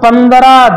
15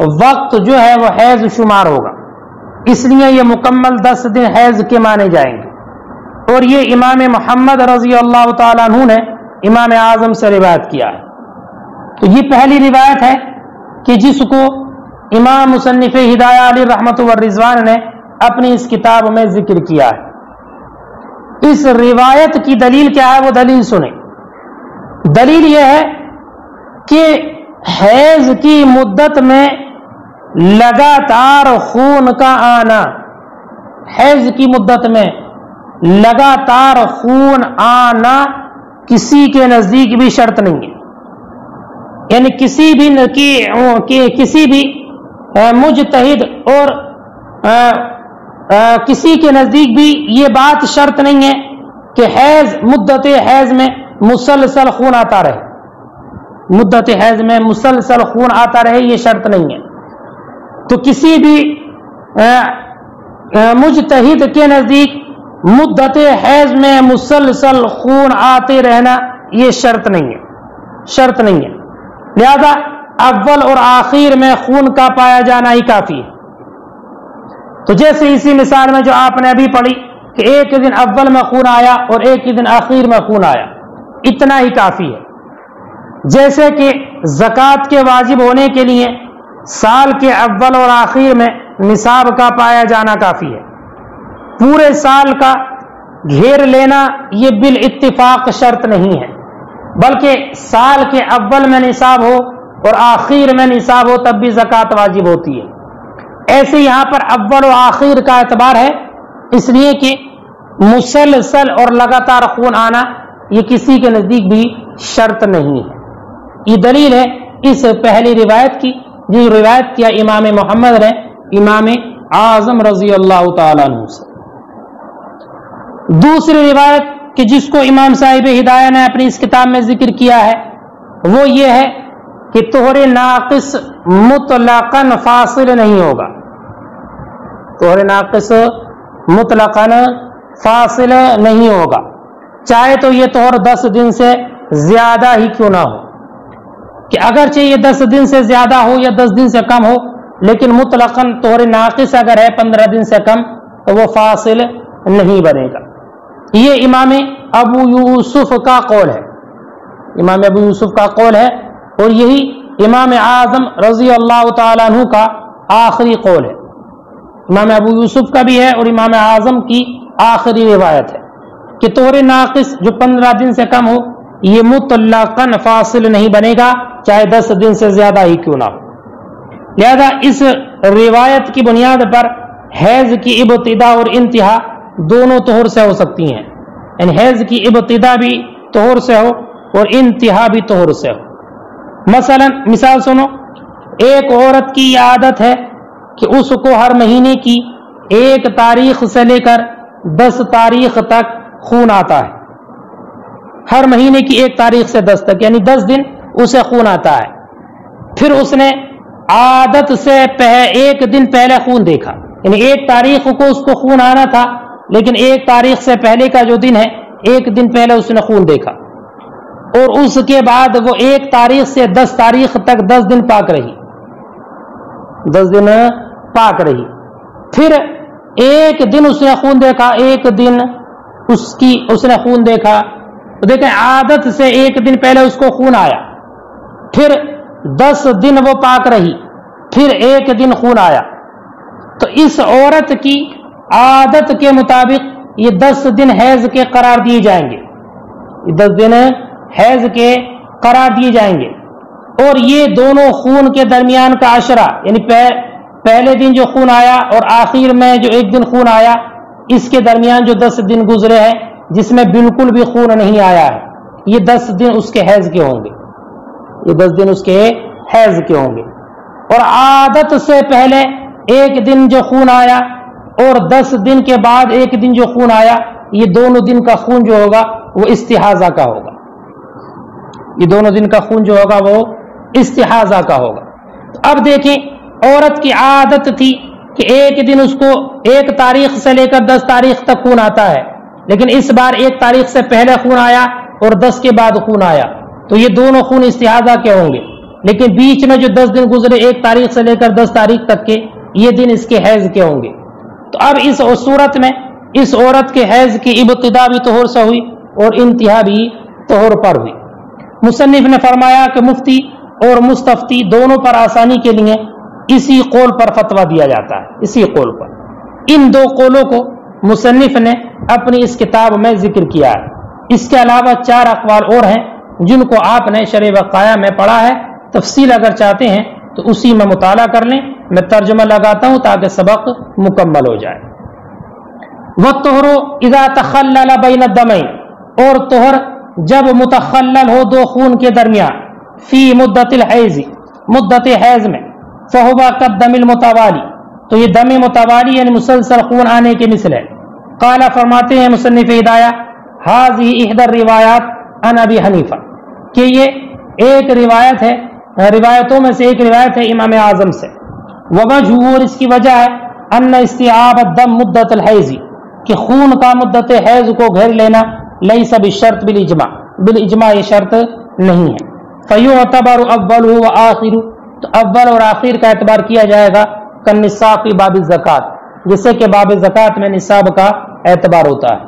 وقت جو ہے وہ حیض شمار ہوگا، اس لیے یہ مکمل 10 دن حیض کے مانے جائیں گے۔ اور یہ امام محمد رضی اللہ تعالیٰ عنہ نے امام اعظم سے روایت کیا ہے۔ تو یہ پہلی روایت ہے کہ جس کو امام مصنف ہدایہ علیہ رحمت والرضوان نے اپنی اس کتاب میں ذکر کیا ہے۔ اس روایت کی دلیل کیا ہے وہ دلیل سنیں۔ دلیل یہ ہے کہ حیض کی مدت میں لگاتار خون کا آنا، حیض کی مدت میں لگاتار خون آنا کسی کے نزدیک بھی شرط نہیں ہے، یعنی کسی بھی مجتہد اور کسی کے نزدیک بھی یہ بات شرط نہیں ہے کہ حیض مدت حیض میں مسلسل خون آتا رہے، مدت حیض میں مسلسل خون آتا رہے، یہ شرط نہیں ہے۔ تو کسی بھی مجتہد کے نزدیک مدت حیض میں مسلسل خون آتے رہنا یہ شرط نہیں ہے، شرط نہیں ہے۔ لہذا اول اور آخر میں خون کا پایا جانا ہی کافی ہے۔ تو جیسے اسی مثال میں جو آپ نے ابھی پڑھی کہ ایک دن اول میں خون آیا اور ایک ہی دن آخر میں خون آیا، اتنا ہی کافی ہے۔ جیسے کہ زکوٰۃ کے واجب ہونے کے لیے سال کے اول اور آخر میں نصاب کا پایا جانا کافی ہے، پورے سال کا گھیر لینا یہ بالاتفاق شرط نہیں ہے، بلکہ سال کے اول میں نصاب ہو اور آخر میں نصاب ہو تب بھی زکوٰۃ واجب ہوتی ہے۔ ایسے یہاں پر اول و آخر کا اعتبار ہے، اس لیے کہ مسلسل اور لگاتار خون آنا یہ کسی کے نزدیک بھی شرط نہیں ہے۔ یہ دلیل ہے اس پہلی روایت کی جو روایت کیا امام محمد نے امام اعظم رضی اللہ تعالیٰ عنہ سے۔ دوسری روایت کہ جس کو امام صاحب ہدایہ نے اپنی اس کتاب میں ذکر کیا ہے وہ یہ ہے کہ طہر ناقص مطلقاً فاصل نہیں ہوگا، طہر ناقص مطلقاً فاصل نہیں ہوگا، چاہے تو یہ طہر 10 دن سے زیادہ ہی کیوں نہ ہو، کہ اگرچہ یہ 10 دن سے زیادہ ہو یا 10 دن سے کم ہو لیکن مطلقاً طہر ناقص اگر ہے 15 دن سے کم تو وہ فاصل نہیں بنے گا۔ یہ امام ابو یوسف کا قول ہے، امام ابو یوسف کا قول ہے، اور یہی امام اعظم رضی اللہ تعالیٰ عنہ کا آخری قول ہے۔ امام ابو یوسف کا بھی ہے اور امام اعظم کی آخری روایت ہے کہ طہر ناقص جو 15 دن سے کم ہو یہ مطلقاً فاصل نہیں بنے گا، چاہے 10 دن سے زیادہ ہی کیوں نہ ہو۔ لہذا اس روایت کی بنیاد پر حیض کی ابتدا اور انتہا دونوں طہور سے ہو سکتی ہیں، یعنی حیض کی ابتدا بھی طہور سے ہو اور انتہا بھی طہور سے ہو۔ مثال سنو، ایک عورت کی یہ عادت ہے کہ اس کو ہر مہینے کی 1 تاریخ سے لے کر 10 تاریخ تک خون آتا ہے، ہر مہینے کی 1 تاریخ سے 10 تک، یعنی 10 دن اسے خون آتا ہے۔ پھر اس نے عادت سے 1 دن پہلے خون دیکھا، یعنی 1 تاریخ کو اس کو خون آنا تھا لیکن 1 تاریخ سے پہلے کا جو دن ہے 1 دن پہلے اس نے خون دیکھا، اور اس کے بعد وہ 1 تاریخ سے 10 تاریخ تک 10 دن پاک رہی، 10 دن پاک رہی۔ پھر 1 دن اس نے خون دیکھا، 1 دن اس نے خون دیکھا، تو دیکھیں عادت سے 1 دن پہلے اس کو خون آیا، پھر 10 دن وہ پاک رہی، پھر 1 دن خون آیا، تو اس عورت کی عادت کے مطابق یہ 10 دن حیض کے قرار دیے جائیں گے، یہ 10 دن حیض کے قرار دیے جائیں گے۔ اور یہ دونوں خون کے درمیان کا عشرہ، یعنی پہلے دن جو خون آیا اور آخر میں جو 1 دن خون آیا، اس کے درمیان جو 10 دن گزرے ہیں جس میں بالکل بھی خون نہیں آیا ہے، یہ 10 دن اس کے حیض کے ہوں گے، یہ 10 دن اس کے حیض کے ہوں گے۔ اور عادت سے پہلے 1 دن جو خون آیا اور 10 دن کے بعد 1 دن جو خون آیا، یہ دونوں دن کا خون جو ہوگا وہ استحاضہ کا ہوگا، یہ دونوں دن کا خون جو ہوگا وہ استحاضہ کا ہوگا۔ اب دیکھیں عورت کی عادت تھی کہ 1 دن اس کو 1 تاریخ سے لے کر 10 تاریخ تک خون آتا ہے، لیکن اس بار 1 تاریخ سے پہلے خون آیا اور 10 کے بعد خون آیا، تو یہ دونوں خون استحاضہ کے ہوں گے، لیکن بیچ میں جو 10 دن گزرے 1 تاریخ سے لے کر 10 تاریخ تک کے، یہ دن اس کے حیض کے ہوں گے۔ تو اب اس صورت میں اس عورت کے حیض کی ابتدا بھی طہور سے ہوئی اور انتہا بھی طہور پر ہوئی۔ مصنف نے فرمایا کہ مفتی اور مستفتی دونوں پر آسانی کے لیے اسی قول پر فتویٰ دیا جاتا ہے، اسی قول پر۔ ان 2 قولوں کو مصنف نے اپنی اس کتاب میں ذکر کیا ہے۔ اس کے علاوہ 4 اقوال اور ہیں جن کو آپ نے شرح وقایہ میں پڑھا ہے۔ تفصیل اگر چاہتے ہیں تو اسی میں مطالعہ کر لیں، میں ترجمہ لگاتا ہوں تاکہ سبق مکمل ہو جائے۔ وَالطُّہْرُ اِذَا تَخَلَّلَ بَيْنَ الدَّمَيْنِ، اور طہر جب متخلل ہو 2 خون کے درمیان، فی مدت الحیض، مدت حیض میں، فَهُوَ كَالدَّمِ الْمُتَوَالِي، تو یہ دم متوالی یعنی مسلسل خون آنے کے مثل ہے۔ قال فرماتے ہیں مصنف ہدایہ، هذه احدى الروایات عن ابی حنیفہ، کہ یہ ایک روایت ہے، روایتوں میں سے ایک روایت ہے امام اعظم سے۔ ووجہ، اور اس کی وجہ ہے، ان استیعاب الدم مدت الحیض، کہ خون کا مدت حیض کو گھیر لینا، لیس بالشرط بالاجماع، بالاجماع یہ شرط نہیں ہے۔ فیعتبر اولہ وآخر، تو اول اور آخر کا اعتبار کیا جائے گا، کالنصاب فی باب الزکوٰۃ، جیسے کہ باب زکوٰۃ میں نصاب کا اعتبار ہوتا ہے۔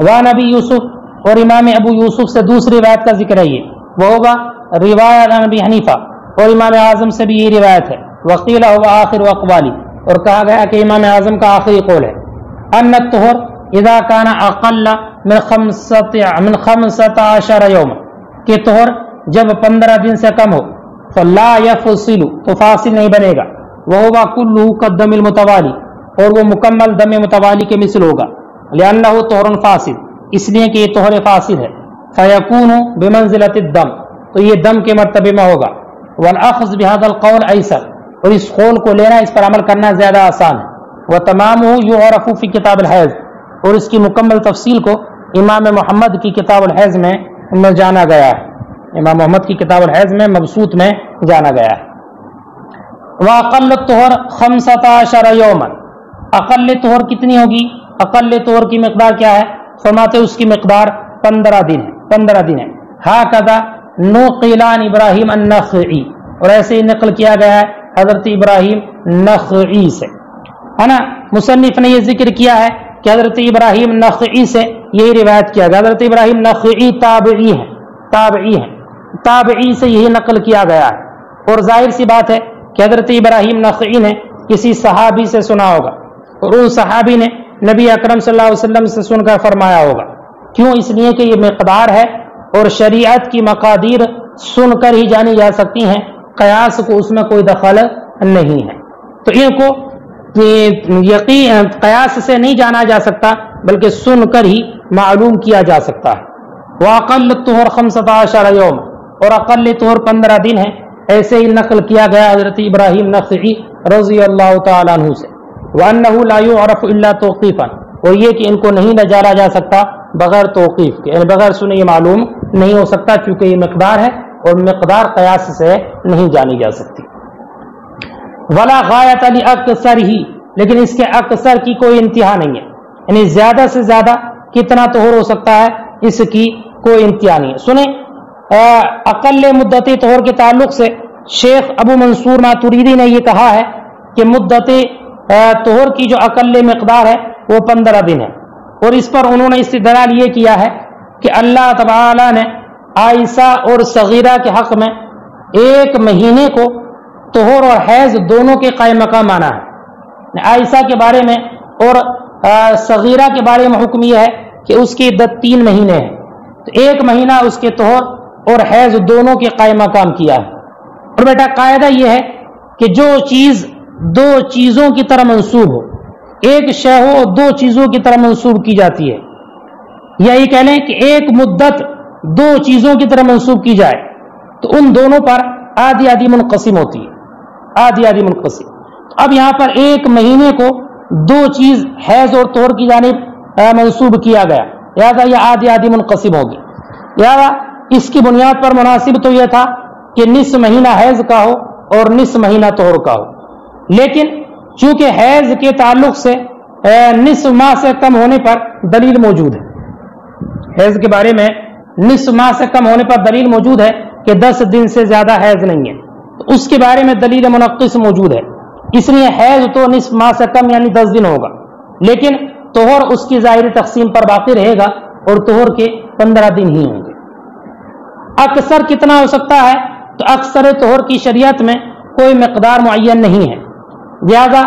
وعن ابی یوسف، اور امام ابو یوسف سے دوسری روایت کا ذکر ہے، یہ وہ ہوگا روایت عن ابی حنیفہ، اور امام اعظم سے بھی یہ روایت ہے۔ وقیل هو آخر اقوالی، اور کہا گیا کہ امام اعظم کا آخری قول ہے۔ ان الطہر اذا کان اقل من 15 یوم، کہ طہر جب 15 دن سے کم ہو، فلا یفصل، تو فاصل نہیں بنے گا، وہو کلہ کالدم المتوالی، اور وہ مکمل دم متوالی کے مثل ہوگا، لأنہ طہر فاصل، اس لیے کہ یہ طہر فاصل ہے، فیکون بمنزلۃ الدم، تو یہ دم کے مرتبے میں ہوگا۔ والاخذ بهذا القول ایسر، اور اس قول کو لینا، اس پر عمل کرنا زیادہ آسان ہے۔ وتمامہ یعرف فی کتاب الحیض، اور اس کی مکمل تفصیل کو امام محمد کی کتاب الحیض میں جانا گیا ہے، امام محمد کی کتاب الحیض میں مبسوط میں جانا گیا ہے۔ واقل الطہر 15 یوما، اقل طہر کتنی ہوگی؟ اقل طہر کی مقدار کیا ہے؟ فرماتے اس کی مقدار 15 دن ہے، 15 دن ہے۔ ہاکذا نقل عن ابراہیم النخعی، اور ایسے ہی نقل کیا گیا ہے حضرت ابراہیم نخعی سے، ہے نا۔ مصنف نے یہ ذکر کیا ہے کہ حضرت ابراہیم نخعی سے یہی روایت کیا گیا۔ حضرت ابراہیم نخعی تابعی ہیں، تابعی ہیں، تابعی سے یہی نقل کیا گیا ہے، اور ظاہر سی بات ہے کہ حضرت ابراہیم نخعی نے کسی صحابی سے سنا ہوگا، اور ان صحابی نے نبی اکرم صلی اللہ علیہ وسلم سے سن کر فرمایا ہوگا۔ کیوں؟ اس لیے کہ یہ مقدار ہے، اور شریعت کی مقادیر سن کر ہی جانی جا سکتی ہیں، قیاس کو اس میں کوئی دخل نہیں ہے، تو ان کو یقین قیاس سے نہیں جانا جا سکتا بلکہ سن کر ہی معلوم کیا جا سکتا ہے۔ واقل الطہر 15 یوم، اور اقل طہر 15 دن ہے، ایسے ہی نقل کیا گیا حضرت ابراہیم نخعی رضی اللہ تعالیٰ عنہ سے۔ وانہ لا یعرف الا توقیفا، اور یہ کہ ان کو نہیں نہ جانا جا سکتا بغیر توقیف کے، یعنی بغیر سنے یہ معلوم نہیں ہو سکتا، چونکہ یہ مقدار ہے اور مقدار قیاس سے نہیں جانی جا سکتی۔ ولا غایت لاکثر ہی، لیکن اس کے اکثر کی کوئی انتہا نہیں ہے، یعنی زیادہ سے زیادہ کتنا طہور ہو سکتا ہے اس کی کوئی انتہا نہیں ہے۔ سنیں، اقل مدت طہور کے تعلق سے شیخ ابو منصور ماتوریدی نے یہ کہا ہے کہ مدت طہور کی جو اقل مقدار ہے وہ 15 دن ہے، اور اس پر انہوں نے استدلال یہ کیا ہے کہ اللہ تعالی نے عائشہ اور صغیرہ کے حق میں 1 مہینے کو طہور اور حیض دونوں کے قائم مقام مانا ہے۔ عائشہ کے بارے میں اور صغیرہ کے بارے میں حکم یہ ہے کہ اس کی عدت 3 مہینے ہے، تو 1 مہینہ اس کے طہور اور حیض دونوں کے قائم مقام کیا ہے۔ اور بیٹا قاعدہ یہ ہے کہ جو چیز 2 چیزوں کی طرح منسوب ہو، ایک شے ہو 2 چیزوں کی طرح منسوب کی جاتی ہے، یا یہ کہہ لیں کہ ایک مدت 2 چیزوں کی طرح منسوب کی جائے تو ان دونوں پر آدھی آدھی منقسم ہوتی ہے، آدھی آدھی منقسم۔ اب یہاں پر 1 مہینے کو 2 چیز حیض اور طہور کی جانب منسوب کیا گیا، لہذا یہ آدھی آدھی منقسم ہوگی۔ لہذا اس کی بنیاد پر مناسب تو یہ تھا کہ نصف مہینہ حیض کا ہو اور نصف مہینہ طہور کا ہو، لیکن چونکہ حیض کے تعلق سے نصف ماہ سے کم ہونے پر دلیل موجود ہے، حیض کے بارے میں نصف ماہ سے کم ہونے پر دلیل موجود ہے کہ 10 دن سے زیادہ حیض نہیں ہے، تو اس کے بارے میں دلیل منقص موجود ہے. اس لیے حیض تو نصف ماہ سے کم یعنی 10 دن ہوگا، لیکن طہر اس کی ظاہری تقسیم پر باقی رہے گا اور طہر کے 15 دن ہی ہوں گے. اکثر کتنا ہو سکتا ہے؟ تو اکثر طہر کی شریعت میں کوئی مقدار معین نہیں ہے، لہذا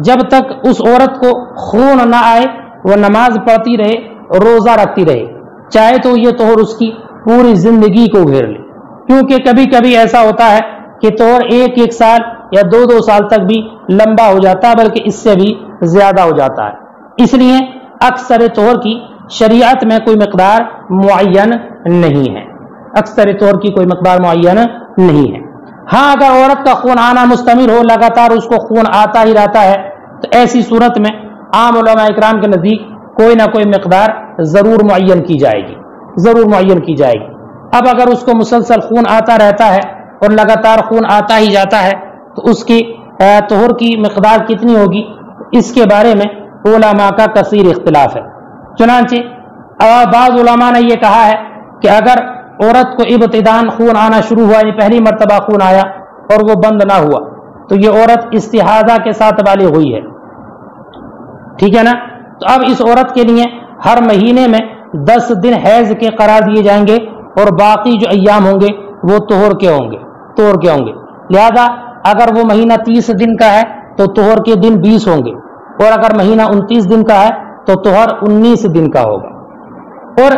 جب تک اس عورت کو خون نہ آئے وہ نماز پڑھتی رہے اور روزہ رکھتی رہے، چاہے تو یہ طہر اس کی پوری زندگی کو گھیر لے. کیونکہ کبھی کبھی ایسا ہوتا ہے کہ طہر ایک سال یا 2 سال تک بھی لمبا ہو جاتا ہے، بلکہ اس سے بھی زیادہ ہو جاتا ہے. اس لیے اکثر طہر کی شریعت میں کوئی مقدار معین نہیں ہے، اکثر طہر کی کوئی مقدار معین نہیں ہے. ہاں اگر عورت کا خون آنا مستمر ہو، لگاتار اس کو خون آتا ہی رہتا ہے، تو ایسی صورت میں عام علماء اکرام کے نزدیک کوئی نہ کوئی مقدار ضرور معین کی جائے گی، ضرور معین کی جائے گی. اب اگر اس کو مسلسل خون آتا رہتا ہے اور لگاتار خون آتا ہی جاتا ہے تو اس کی طہر کی مقدار کتنی ہوگی، اس کے بارے میں علماء کا کثیر اختلاف ہے. چنانچہ بعض علماء نے یہ کہا ہے کہ اگر عورت کو ابتداءً خون آنا شروع ہوا، یعنی پہلی مرتبہ خون آیا اور وہ بند نہ ہوا، تو یہ عورت استحاضہ کے ساتھ بالغ ہوئی ہے. ٹھیک ہے نا؟ تو اب اس عورت کے لیے ہر مہینے میں 10 دن حیض کے قرار دیے جائیں گے اور باقی جو ایام ہوں گے وہ طہر کے ہوں گے. لہذا اگر وہ مہینہ 30 دن کا ہے تو طہر کے دن 20 ہوں گے، اور اگر مہینہ 29 دن کا ہے تو طہر 19 دن کا ہوگا. اور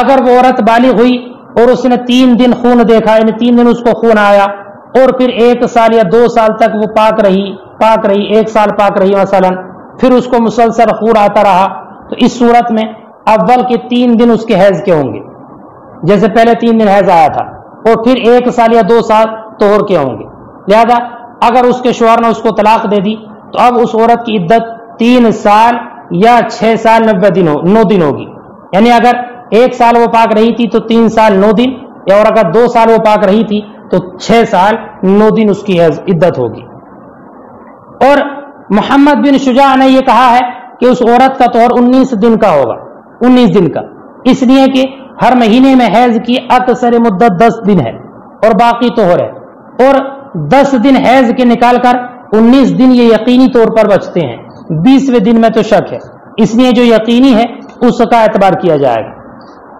اگر وہ عورت بالغ ہوئی اور اس نے 3 دن خون دیکھا، یعنی 3 دن اس کو خون آیا، اور پھر 1 سال یا 2 سال تک وہ پاک رہی 1 سال پاک رہی مثلا، پھر اس کو مسلسل خون آتا رہا، تو اس صورت میں اول کے 3 دن اس کے حیض کے ہوں گے، جیسے پہلے 3 دن حیض آیا تھا، اور پھر 1 سال یا 2 سال طہر کے ہوں گے. لہذا اگر اس کے شوہر نے اس کو طلاق دے دی تو اب اس عورت کی عدت 3 سال یا 6 سال 9 دن ہوگی. یعنی اگر 1 سال وہ پاک رہی تھی تو 3 سال 9 دن، یا اور اگر 2 سال وہ پاک رہی تھی تو 6 سال 9 دن اس کی عدت ہوگی. اور محمد بن شجاع نے یہ کہا ہے کہ اس عورت کا طہر 19 دن کا ہوگا، 19 دن کا، اس لیے کہ ہر مہینے میں حیض کی اکثر مدت 10 دن ہے اور باقی طہر ہے، اور 10 دن حیض کے نکال کر 19 دن یہ یقینی طور پر بچتے ہیں. 20ویں دن میں تو شک ہے، اس لیے جو یقینی ہے اس کا اعتبار کیا جائے گا.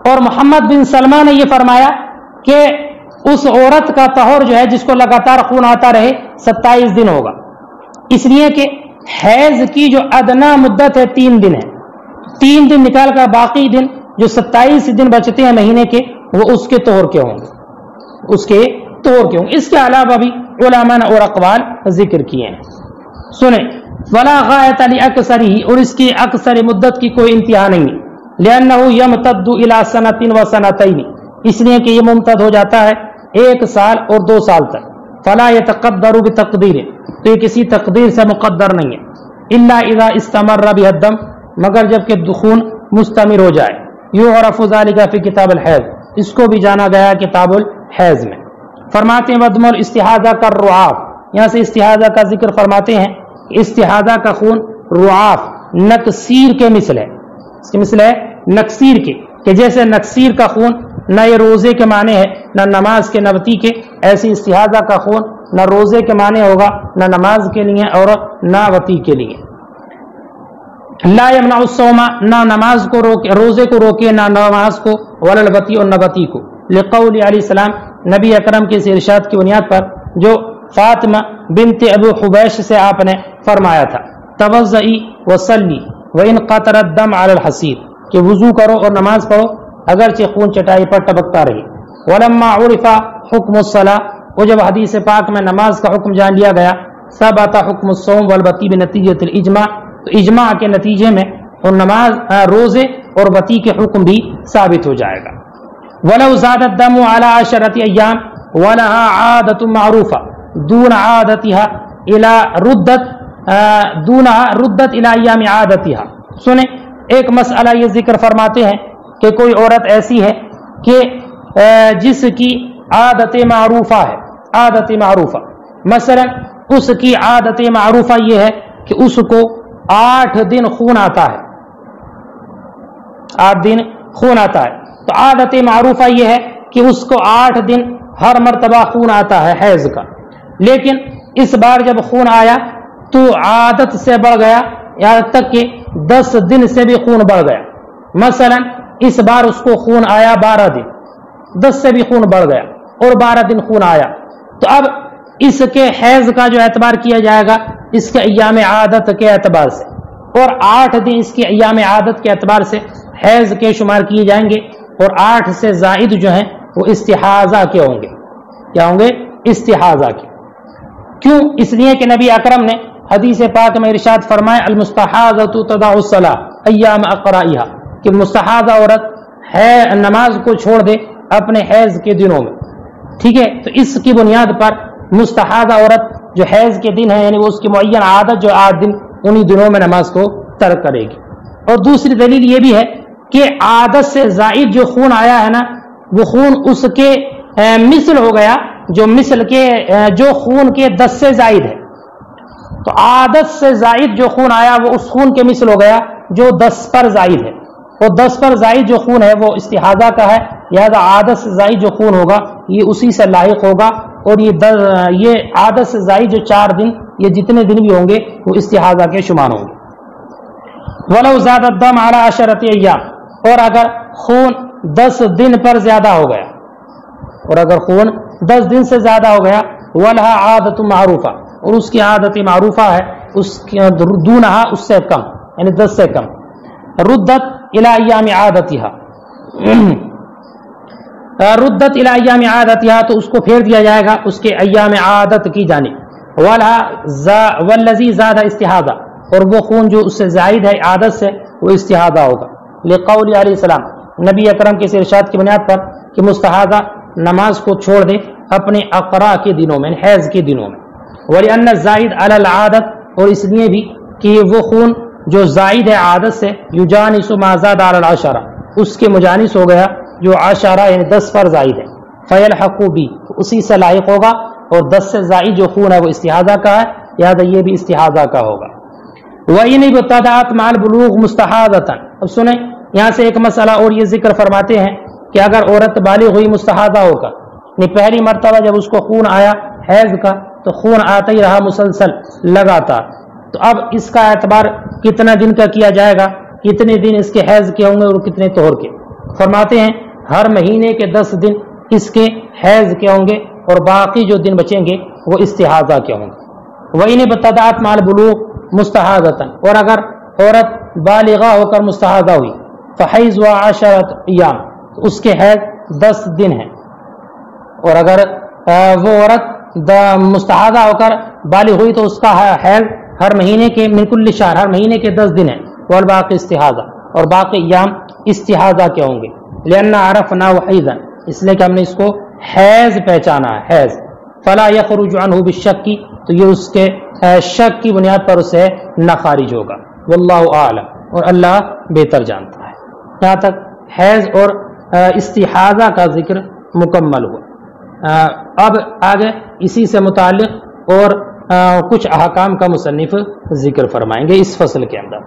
اور محمد بن سلمہ نے یہ فرمایا کہ اس عورت کا طہر جو ہے جس کو لگاتار خون آتا رہے 27 دن ہوگا، اس لیے کہ حیض کی جو ادنا مدت ہے 3 دن ہے. 3 دن نکال کر باقی دن جو 27 دن بچتے ہیں مہینے کے وہ اس کے طہر کے ہوں گے، اس کے طہر کے ہوں گے. اس کے علاوہ بھی علماء نے اور اقوال ذکر کیے ہیں. سنیں، ولا غایۃ لاکثرہ، اور اس کی اکثر مدت کی کوئی انتہا نہیں، لأنہ یمتد الی سنۃ و سنتین، اس لیے کہ یہ ممتد ہو جاتا ہے 1 سال اور 2 سال تک. فلا یتقدر بتقدیر، تو یہ کسی تقدیر سے مقدر نہیں ہے. الا اذا استمر بہ الدم، مگر جب کہ خون مستمر ہو جائے. یعرف ذلک فی کتاب الحیض، اس کو بھی جانا گیا کتاب الحیض میں. فرماتے ہیں ودم الاستحاضہ کا رعاف، یہاں سے استحاضہ کا ذکر فرماتے ہیں کہ استحاضہ کا خون رعاف نکسیر کے مثل ہے. اس کے مثل ہے نکسیر کے، کہ جیسے نکسیر کا خون نہ یہ روزے کے معنی ہے نہ نماز کے نبتی کے، ایسی استحاضہ کا خون نہ روزے کے معنی ہوگا نہ نماز کے لیے اور نہ وتی کے لیے. لا یمنع الصوم، نہ نماز کو روکے، روزے کو روکے، نہ نماز کو، ولا الوتی اور نبتی کو. لقول علیہ السلام، نبی اکرم کے اس ارشاد کی بنیاد پر جو فاطمہ بنت ابو حبیش سے آپ نے فرمایا تھا، توضئی وصلی وان قطر الدم علی الحصیر، کہ وضو کرو اور نماز پڑھو اگرچہ خون چٹائی پر ٹپکتا رہے. ولما عرف حکم الصلاۃ، وہ جب حدیث پاک میں نماز کا حکم جان لیا گیا، ثبت حکم الصوم والوتی بنتیجۃ الاجماع، تو اجماع کے نتیجے میں اور نماز، روزے اور وتی کے حکم بھی ثابت ہو جائے گا. ولو زاد الدم على 10 ایام ولها عادۃ معروفہ دون عادتها الى ردت الى ایام عادتها. سنیں، ایک مسئلہ یہ ذکر فرماتے ہیں کہ کوئی عورت ایسی ہے کہ جس کی عادت معروفہ ہے، عادت معروفہ، مثلا اس کی عادت معروفہ یہ ہے کہ اس کو 8 دن خون آتا ہے، 8 دن خون آتا ہے. تو عادت معروفہ یہ ہے کہ اس کو 8 دن ہر مرتبہ خون آتا ہے حیض کا. لیکن اس بار جب خون آیا تو عادت سے بڑھ گیا، یہاں تک کہ 10 دن سے بھی خون بڑھ گیا. مثلا اس بار اس کو خون آیا 12 دن، 10 سے بھی خون بڑھ گیا اور 12 دن خون آیا، تو اب اس کے حیض کا جو اعتبار کیا جائے گا اس کے ایام عادت کے اعتبار سے، اور 8 دن اس کے ایام عادت کے اعتبار سے حیض کے شمار کیے جائیں گے، اور 8 سے زائد جو ہیں وہ استحاضہ کے ہوں گے. کیا ہوں گے؟ استحاضہ کے. کیوں؟ اس لیے کہ نبی اکرم نے حدیث پاک میں ارشاد فرمایا المستحاضۃ تدع الصلاۃ ایام اقرائها، کہ مستحاضہ عورت ہے نماز کو چھوڑ دے اپنے حیض کے دنوں میں. ٹھیک ہے، تو اس کی بنیاد پر مستحاضہ عورت جو حیض کے دن ہے یعنی وہ اس کی معین عادت جو 8 دن انہی دنوں میں نماز کو ترک کرے گی. اور دوسری دلیل یہ بھی ہے کہ عادت سے زائد جو خون آیا ہے نا وہ خون اس کے مثل ہو گیا، جو مثل کے جو خون کے 10 سے زائد ہے. تو عادت سے زائد جو خون آیا وہ اس خون کے مثل ہو گیا جو 10 پر زائد ہے، اور 10 پر زائد جو خون ہے وہ استحاضہ کا ہے، لہذا عادت سے زائد جو خون ہوگا یہ اسی سے لاحق ہوگا، اور یہ عادت سے زائد جو 4 دن یہ جتنے دن بھی ہوں گے وہ استحاضہ کے شمار ہوں گے. وَلَوْ زَادَ الدَّمْ عَلَىٰ 10 أَيَّامٍ، اور اگر خون 10 دن پر زیادہ ہو گیا، اور اگر خون 10 دن سے زیادہ ہو گیا وَلَهَا عَادَةٌ مَعْرُوفَةٌ، اور اس کی عادت معروفہ ہے، اس کی دونہا اس سے کم یعنی 10 سے کم، ردت الی ایام عادتها، ردت الی ایام عادتها، تو اس کو پھیر دیا جائے گا اس کے ایام عادت کی جانب. والذی زاد استحاضہ، اور وہ خون جو اس سے زائد ہے عادت سے وہ استحاضہ ہوگا. لقول علیہ السلام، نبی اکرم کے ارشاد کی بنیاد پر کہ مستحاضہ نماز کو چھوڑ دے اپنے اقرا کے دنوں میں، حیض کے دنوں میں. وَلِأَنَّ الزَّائِدَ عَلَى الْعَادَةِ، اور اس لیے بھی کہ وہ خون جو زائد ہے عادت سے یجانس ما زاد علی العشرہ، اس کے مجانس ہو گیا جو 10 یعنی 10 پر زائد ہے. فَيَلْحَقُ بِهِ، اسی سے لاحق ہوگا، اور 10 سے زائد جو خون ہے وہ استحاضہ کا ہے، لہذا یہ بھی استحاضہ کا ہوگا. وَإِنِ ابْتَدَعَتْ مَعَ الْبُلُوغِ مُسْتَحَاضَةً، اب سنیں یہاں سے ایک مسئلہ اور یہ ذکر فرماتے ہیں کہ اگر عورت بالغ ہوئی مستحاضہ ہو کر، یعنی پہلی مرتبہ جب اس کو خون آیا حیض کا تو خون آتا ہی رہا مسلسل لگاتار، تو اب اس کا اعتبار کتنا دن کا کیا جائے گا، کتنے دن اس کے حیض کے ہوں گے اور کتنے طہور کے؟ فرماتے ہیں ہر مہینے کے 10 دن اس کے حیض کے ہوں گے اور باقی جو دن بچیں گے وہ استحاضہ کے ہوں گے. وَإِنِ ابْتَدَعَتْ مَعَ الْبُلُوغِ مُسْتَحَاضَةً، اور اگر عورت بالغہ ہو کر مستحاضہ ہوئی فَحَيْضُهَا 10 أيام، اس کے حیض 10 دن ہیں، اور اگر وہ عورت مستحاضہ ہو کر بالغ ہوئی تو اس کا حیض ہر مہینے کے من کل شہر، ہر مہینے کے 10 دن ہیں، والباقی استحاضہ، اور باقی ایام استحاضہ کے ہوں گے. لأن عرفنا حیضا، اس لیے کہ ہم نے اس کو حیض پہچانا ہے، حیض. فلا یخرج عنہ بالشک، تو یہ اس کے شک کی بنیاد پر اسے نہ خارج ہوگا. واللہ اعلم، اور اللہ بہتر جانتا ہے. یہاں تک حیض اور استحاضہ کا ذکر مکمل ہوا. اب آگے اسی سے متعلق اور کچھ احکام کا مصنف ذکر فرمائیں گے اس فصل کے اندر.